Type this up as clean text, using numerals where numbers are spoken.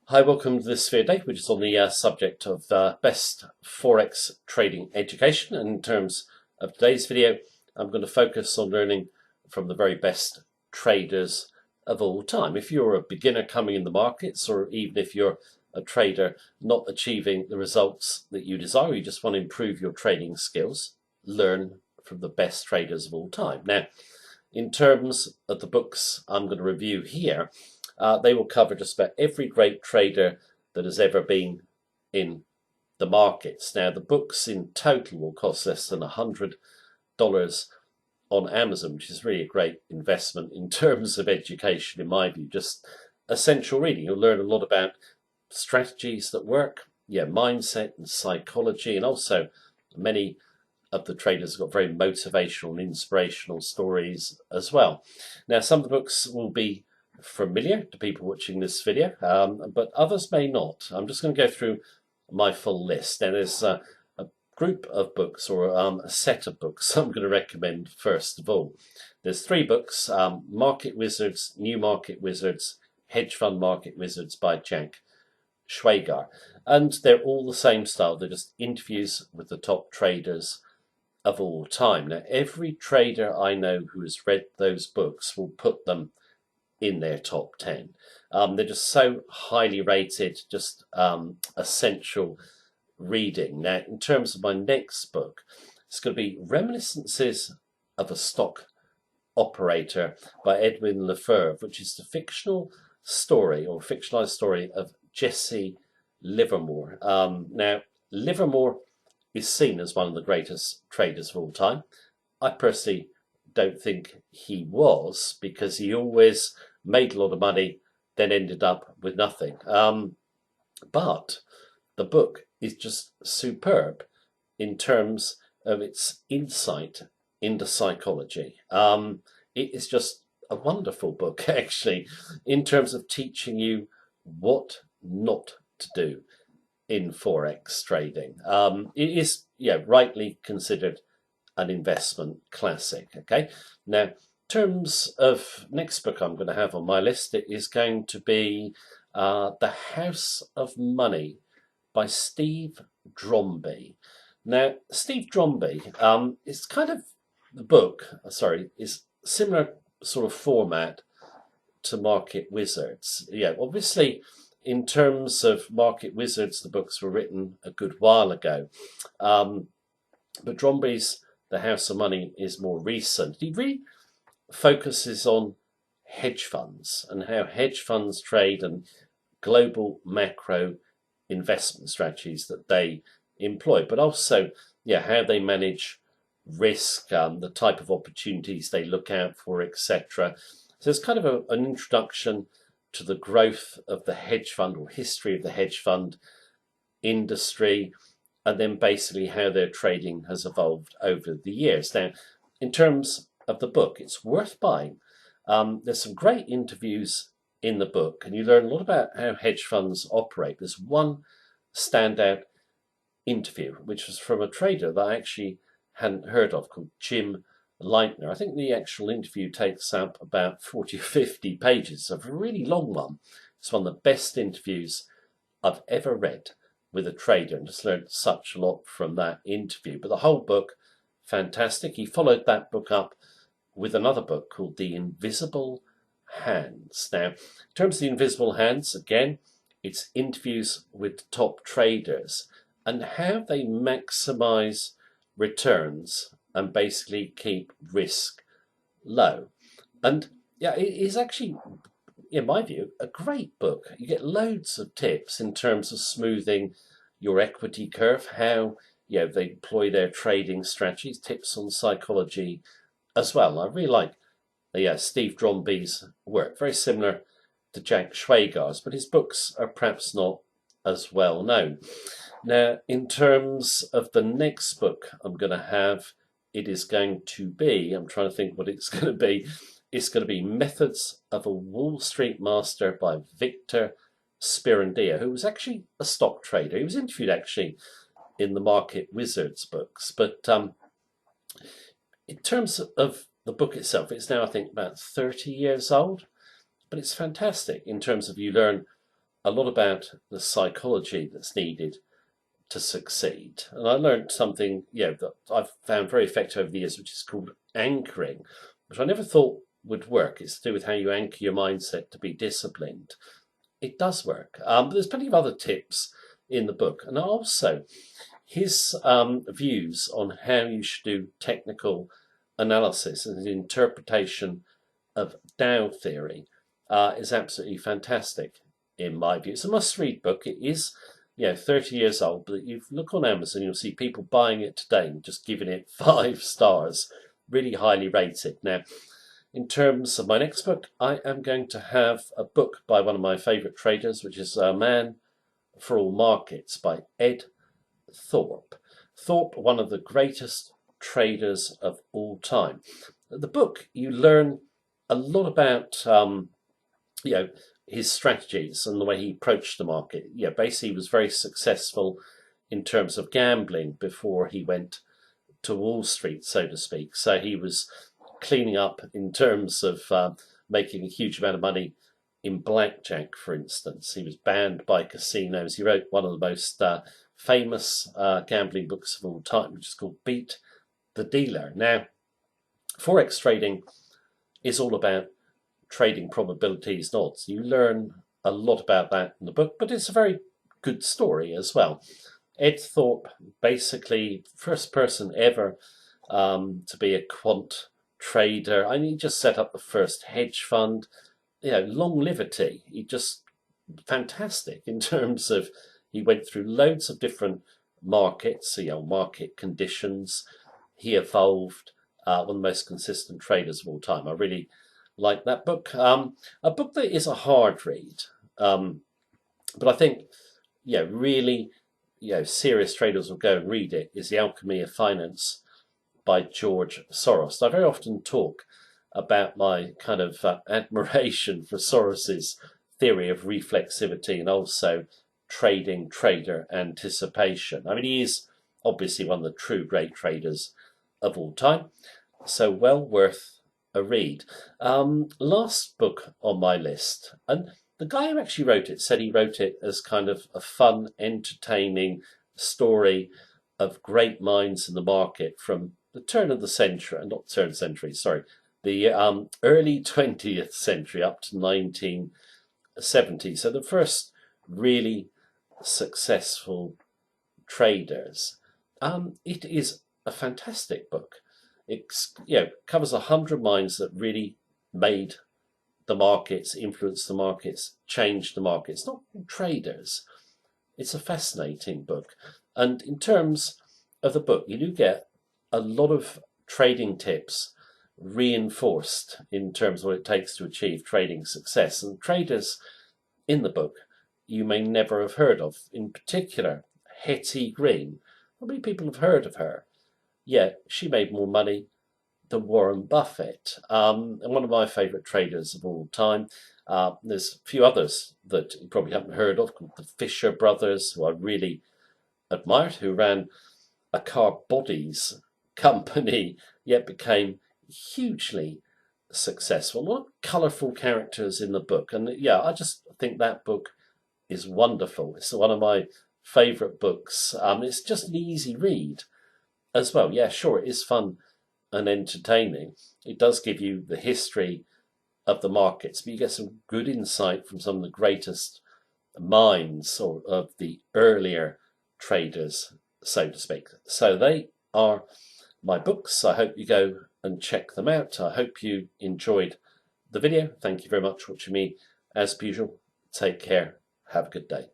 Hi, welcome to this video, which is on the subject of best Forex trading education. And in terms of today's video, I'm going to focus on learning from the very best traders of all time. If you're a beginner coming in the markets, or even if you're a trader not achieving the results that you desire, you just want to improve your trading skills, learn from the best traders of all time. Now, in terms of the books I'm going to review here, they will cover just about every great trader that has ever been in the markets. Now, the books in total will cost less than $100 on Amazon, which is really a great investment in terms of education, in my view. Just essential reading. You'll learn a lot about strategies that work, mindset and psychology, and also many of the traders have got very motivational and inspirational stories as well. Now, some of the books will be familiar to people watching this video, but others may not. I'm just going to go through my full list. Now, there's a group of books, or a set of books I'm going to recommend first of all. There's three books: Market Wizards, New Market Wizards, Hedge Fund Market Wizards by Jack Schwager. And they're all the same style. They're just interviews with the top traders of all time. Now, every trader I know who has read those books will put them in their top 10. They're just so highly rated, just essential reading. Now, in terms of my next book, it's going to be Reminiscences of a Stock Operator by Edwin Lefebvre, which is the fictional story or fictionalized story of Jesse Livermore. Now, Livermore is seen as one of the greatest traders of all time. I personally don't think he was, because he always made a lot of money, then ended up with nothing. But the book is just superb in terms of its insight into psychology. It is just a wonderful book, actually, in terms of teaching you what not to do in Forex trading. It is, rightly considered an investment classic. Okay, now in terms of next book I'm going to have on my list, it is going to be The House of Money by Steve Dromby. Now, Steve Dromby is kind of the book, is similar sort of format to Market Wizards. Obviously, in terms of Market Wizards, the books were written a good while ago. But Dromby's The House of Money is more recent. He really focuses on hedge funds and how hedge funds trade and global macro investment strategies that they employ, but also, how they manage risk, the type of opportunities they look out for, etc. So it's kind of an introduction to the growth of the hedge fund, or history of the hedge fund industry, and then basically how their trading has evolved over the years. Now, in terms of the book, it's worth buying. There's some great interviews in the book, and you learn a lot about how hedge funds operate. There's one standout interview, which was from a trader that I actually hadn't heard of, called Jim Leitner. I think the actual interview takes up about 40 or 50 pages, so a really long one. It's one of the best interviews I've ever read with a trader, and just learned such a lot from that interview. But the whole book, fantastic. He followed that book up with another book called The Invisible Hands. Now, in terms of The Invisible Hands, again, it's interviews with top traders and how they maximize returns and basically keep risk low. And it is actually, in my view, a great book. You get loads of tips in terms of smoothing your equity curve, how they employ their trading strategies, tips on psychology as well. I really like Steve Dromby's work, very similar to Jack Schwager's, but his books are perhaps not as well known. Now, in terms of the next book I'm going to have, it is going to be, I'm trying to think what it's going to be. It's going to be Methods of a Wall Street Master by Victor Spirandia, who was actually a stock trader. He was interviewed actually in the Market Wizards books. But in terms of the book itself, it's now, I think, about 30 years old. But it's fantastic in terms of you learn a lot about the psychology that's needed to succeed. And I learned something, that I've found very effective over the years, which is called anchoring, which I never thought would work. It's to do with how you anchor your mindset to be disciplined. It does work. But there's plenty of other tips in the book, and also his views on how you should do technical analysis and his interpretation of Dow theory is absolutely fantastic in my view. It's a must-read book. It is 30 years old, but you look on Amazon, you'll see people buying it today and just giving it 5 stars, really highly rated. Now, in terms of my next book, I am going to have a book by one of my favourite traders, which is A Man for All Markets by Ed Thorpe. Thorpe, one of the greatest traders of all time. The book, you learn a lot about, his strategies and the way he approached the market. Basically he was very successful in terms of gambling before he went to Wall Street, so to speak. So he was cleaning up in terms of making a huge amount of money in blackjack, for instance. He was banned by casinos. He wrote one of the most famous gambling books of all time, which is called Beat the Dealer. Now, Forex trading is all about trading probabilities and odds. You learn a lot about that in the book, but it's a very good story as well. Ed Thorpe, basically first person ever to be a quant trader. I mean, he just set up the first hedge fund. Longevity. He just fantastic in terms of he went through loads of different markets, market conditions. He evolved one of the most consistent traders of all time. I really like that book. A book that is a hard read, but I think, really, serious traders will go and read it, is The Alchemy of Finance by George Soros. I very often talk about my kind of admiration for Soros's theory of reflexivity and also trader anticipation. I mean, he is obviously one of the true great traders of all time, so well worth a read. Last book on my list, and the guy who actually wrote it said he wrote it as kind of a fun, entertaining story of great minds in the market from the turn of the century, not turn of the century, sorry, the early 20th century up to 1970. So the first really successful traders. It is a fantastic book. It covers 100 minds that really made the markets, influenced the markets, changed the markets, not traders. It's a fascinating book. And in terms of the book, you do get a lot of trading tips reinforced in terms of what it takes to achieve trading success. And traders in the book you may never have heard of. In particular, Hetty Green. How many people have heard of her? Yet she made more money than Warren Buffett, and one of my favourite traders of all time. There's a few others that you probably haven't heard of, called the Fisher brothers, who I really admired, who ran a car bodies company, yet became hugely successful. What colourful characters in the book. And I just think that book is wonderful. It's one of my favourite books. It's just an easy read as well. Yeah, sure, it is fun and entertaining. It does give you the history of the markets, but you get some good insight from some of the greatest minds of the earlier traders, so to speak. So they are my books. I hope you go and check them out. I hope you enjoyed the video. Thank you very much for watching me as usual. Take care. Have a good day.